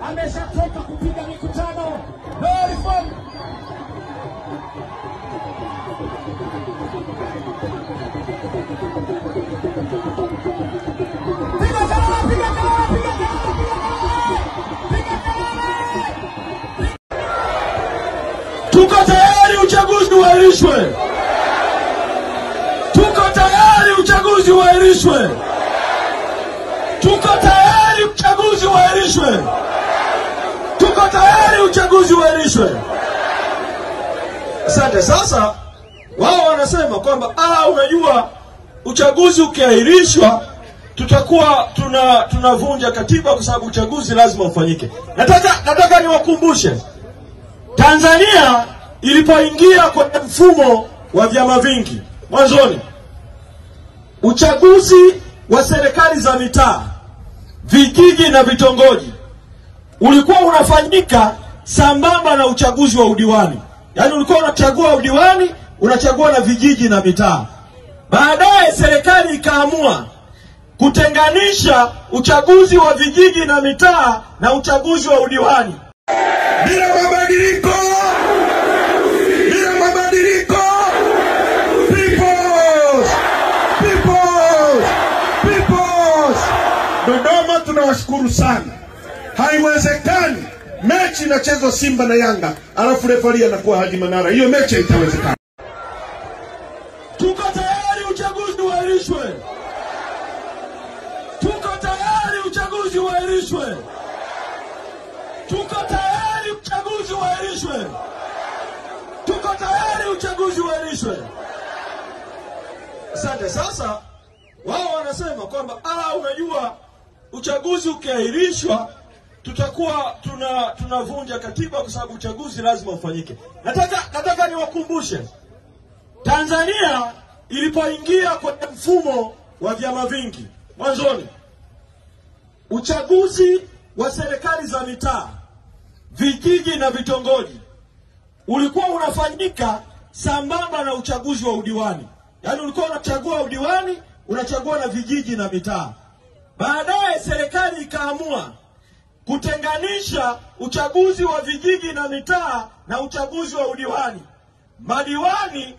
Ameshatoka kupiga mikutano. No reform. Tuko tayari uchaguzi uahirishwe. Tuko tayari uchaguzi uahirishwe. Tuko tayari uchaguzi uahirishwe. Tuko tayari uchaguzi uahirishwe. Asante. Sasa wao wanasema kwamba unajua uchaguzi ukiahirishwa tutakuwa tunavunja katiba kwa sababu uchaguzi lazima ufanyike. Nataka niwakumbushe Tanzania ilipoingia kwenye mfumo wa vyama vingi mwanzoni, uchaguzi wa serikali za mitaa, vijiji na vitongoji ulikuwa unafanyika sambamba na uchaguzi wa udiwani. Yaani ulikuwa unachagua udiwani, unachagua na vijiji na mitaa. Baadaye serikali ikaamua kutenganisha uchaguzi wa vijiji na mitaa na uchaguzi wa udiwani. Bila mabadiliko! Bila mabadiliko! Peoples! Dodoma tunawashukuru sana. Haiwezekani mechi inachezwa Simba na Yanga alafu refari anakuwa Haji Manara. Hiyo mechi haitawezekana. Tuko tayari uchaguzi uahirishwe. Tuko tayari uchaguzi uahirishwe. Tuko tayari uchaguzi uahirishwe. Tuko tayari uchaguzi uahirishwe. Asante. Sasa wao wanasema kwamba unajua uchaguzi ukiahirishwa tutakuwa tunavunja katiba kwa sababu uchaguzi lazima ufanyike. Nataka niwakumbushe Tanzania ilipoingia kwenye mfumo wa vyama vingi mwanzoni, uchaguzi wa serikali za mitaa, vijiji na vitongoji ulikuwa unafanyika sambamba na uchaguzi wa udiwani. Yaani ulikuwa unachagua udiwani, unachagua na vijiji na mitaa. Baadaye serikali ikaamua kutenganisha uchaguzi wa vijiji na mitaa na uchaguzi wa udiwani. Madiwani